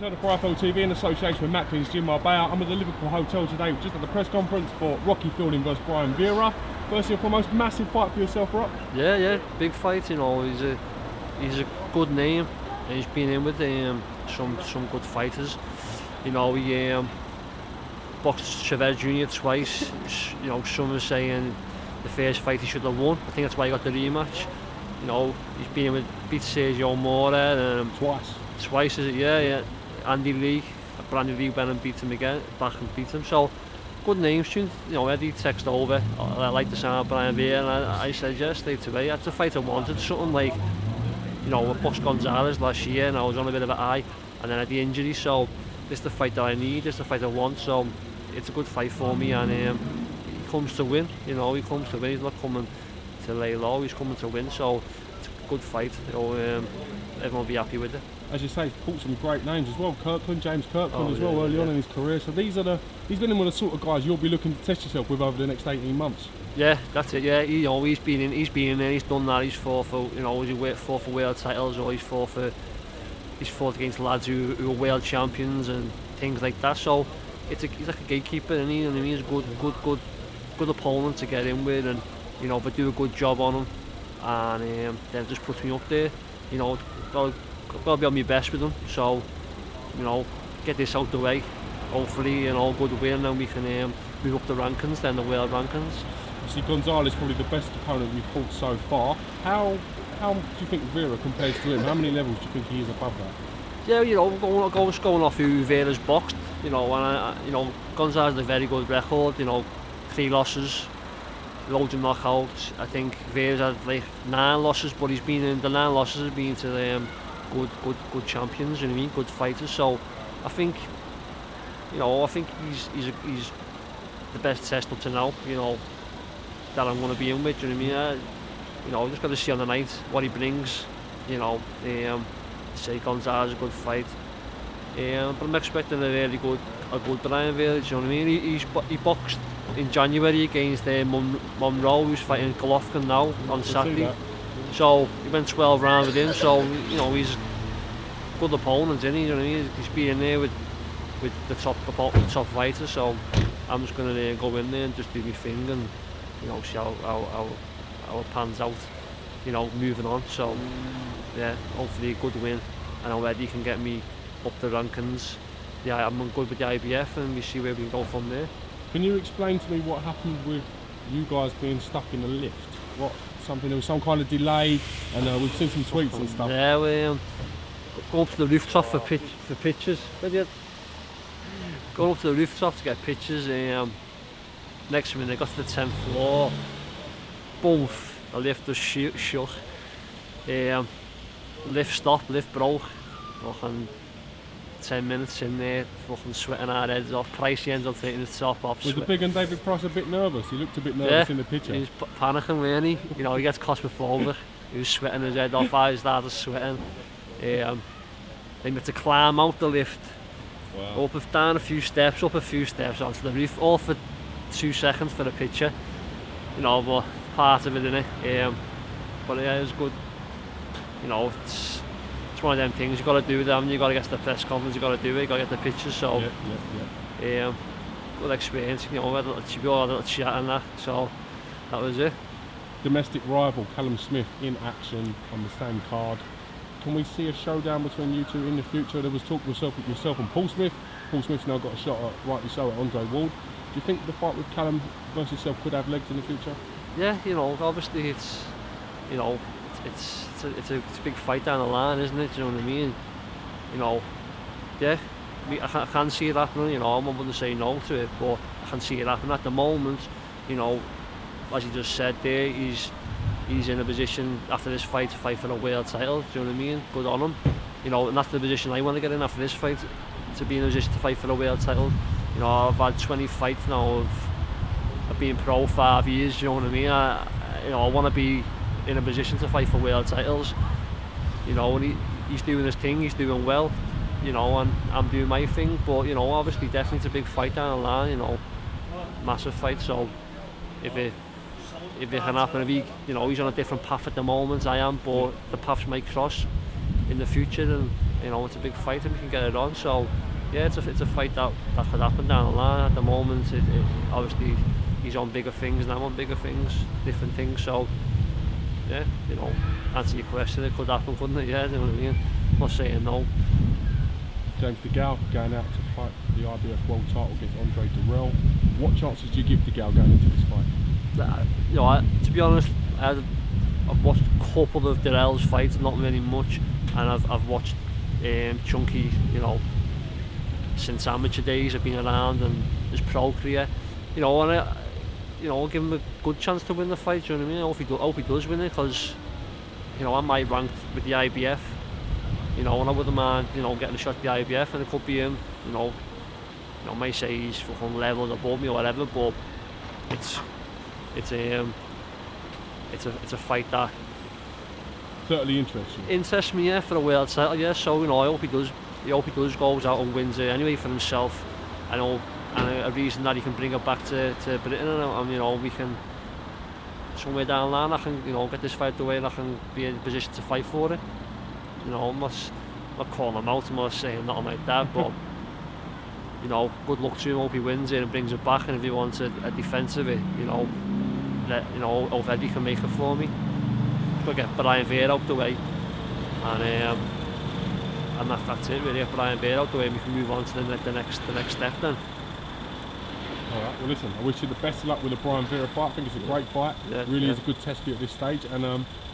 Turner for IFL TV in association with Macklin's Gym Marbella. I'm at the Liverpool Hotel today, just at the press conference for Rocky Fielding versus Brian Vera. First and foremost, massive fight for yourself, Rock. Yeah, big fight. You know, he's a good name, and he's been in with some good fighters. You know, he boxed Vera Jr. twice. You know, some are saying the first fight he should have won. I think that's why he got the rematch. You know, he's been in with beat Sergio Mora twice, is it? Yeah. Andy Lee, Brandy Lee went and beat him again, back and beat him. So good names. You know, Eddie texted over. I like the sound of Brian Vera, and I said yes, straight away. That's the fight I wanted. Something like, you know, I boxed Gonzalez last year, and I was on a bit of an eye, and then I had the injury. So this is the fight that I need. This is the fight I want. So it's a good fight for me, and he comes to win. You know, he comes to win. He's not coming to lay low. He's coming to win. So it's a good fight. You know, everyone will be happy with it. As you say, he's pulled some great names as well. James Kirkland as well, early on in his career. So he's been in with the sort of guys you'll be looking to test yourself with over the next 18 months. Yeah, that's it. Yeah, he's been in there. He's done that. He's fought for, you know, he's fought for world titles, or he's fought against lads who are world champions and things like that. So he's like a gatekeeper, and he's a good opponent to get in with, and you know, if I do a good job on him, and then just puts me up there. You know, I've got to be on my best with them, so, you know, get this out the way. Hopefully, you know, good win, and we can move up the rankings, then the world rankings. See, Gonzalez is probably the best opponent you've fought so far. How do you think Vera compares to him? How many levels do you think he is above that? Yeah, you know, going off who Vera's boxed, you know, and you know, Gonzalez has a very good record. You know, 3 losses, loads of knockouts. I think Vera's had like 9 losses, but he's been in the 9 losses have been to good champions, you know what I mean, good fighters. So I think, you know, he's the best test up to now, you know, that I'm going to be in with, you know what I mean. You know, just got to see on the night what he brings, you know. Say Gonzalez is a good fight, but I'm expecting a good Brian Vera, you know what I mean. He boxed in January against Monroe, who's fighting Golovkin now on Saturday. So he went 12 rounds with him, so, you know, he's a good opponent, isn't he? You know what I mean? He's been in there with the top fighters, so I'm just going to go in there and just do my thing and, you know, see how it pans out, you know, moving on. So yeah, hopefully a good win, and already can get me up the rankings. Yeah, I'm good with the IBF, and we see where we can go from there. Can you explain to me what happened with you guys being stuck in the lift? There was some kind of delay, and we've seen some tweets and stuff. Yeah, we go up to the rooftop for pictures. Going up to the rooftop to get pictures. Next minute, I got to the 10th floor. Boom! The lift was shut. Lift stopped, lift broke. Fucking 10 minutes in there, fucking sweating our heads off. Pricey ends up taking his top off. Was the big and David Price a bit nervous? He looked a bit nervous in the picture. He was panicking, really. You know, he gets claustrophobic. He was sweating his head off. I started sweating. Then we had to climb out the lift. Wow. Down a few steps, up a few steps onto the roof, all for 2 seconds for the picture. You know, but part of it, innit? But yeah, it was good. You know, it's one of them things you got to do them. You got to get to the press conference. You got to do it. You got to get the pictures. So, good experience. You know, we had a little chat and that. So that was it. Domestic rival Callum Smith in action on the same card. Can we see a showdown between you two in the future? There was talk with yourself and Paul Smith. Paul Smith's now got a shot at, rightly so, at Andre Ward. Do you think the fight with Callum versus yourself could have legs in the future? Yeah, you know, obviously it's, you know, it's a big fight down the line, isn't it? Do you know what I mean? You know, yeah, I can see it happening. You know, I'm not going to say no to it, but I can see it happening at the moment. You know, as you just said there, he's in a position after this fight to fight for a world title. Do you know what I mean? Good on him. You know, and that's the position I want to get in after this fight, to be in a position to fight for a world title. You know, I've had 20 fights now. I've been pro 5 years. You know what I mean? I want to be in a position to fight for world titles. You know, and he's doing his thing. He's doing well. You know, and I'm doing my thing. But you know, obviously, definitely it's a big fight down the line. You know, massive fight. So if it can happen, you know, he's on a different path at the moment. I am, but the paths might cross in the future, and you know, it's a big fight and we can get it on. So yeah, it's a fight that could happen down the line. At the moment, obviously he's on bigger things and I'm on bigger things, different things. So yeah, you know, answer your question, it could happen, couldn't it? Yeah, you know what I mean. I'm not saying no. James DeGale going out to fight for the IBF World Title against Andre Durrell. What chances do you give DeGale going into this fight? You know, to be honest, I've watched a couple of Durrell's fights, not really much, and I've watched Chunky, you know, since amateur days. I've been around and his pro career, you know, and I'll give him a good chance to win the fight. Do you know what I mean? I hope he does win it, because you know, I might rank with the IBF. You know, and I wouldn't mind, you know, getting a shot at the IBF, and it could be him. You know, may say he's fucking levels above me or whatever, but it's a fight that certainly interests you. Interests me, yeah, for a world title, yeah. So you know, I hope he does goes out and wins it anyway for himself. I know, and a reason that he can bring it back to Britain, and you know, we can somewhere down the line I can, you know, get this fight away and I can be in a position to fight for it. You know, I'm not calling him out, I'm not saying nothing like that, but you know, good luck to him. Hope he wins it and brings it back, and if he wants a defence of it, you know, hope Eddie can make it for me. We'll get Brian Vera out the way, and that's it really. Get Brian Vera out the way, and we can move on to the next step then. Alright, well listen, I wish you the best of luck with the Brian Vera fight. I think it's a great fight. Yeah, really is a good test for you at this stage, and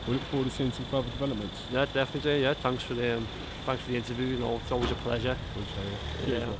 we look forward to seeing some further developments. Yeah, definitely. Yeah, thanks for the interview. You know, it's always a pleasure. Appreciate it. Yeah.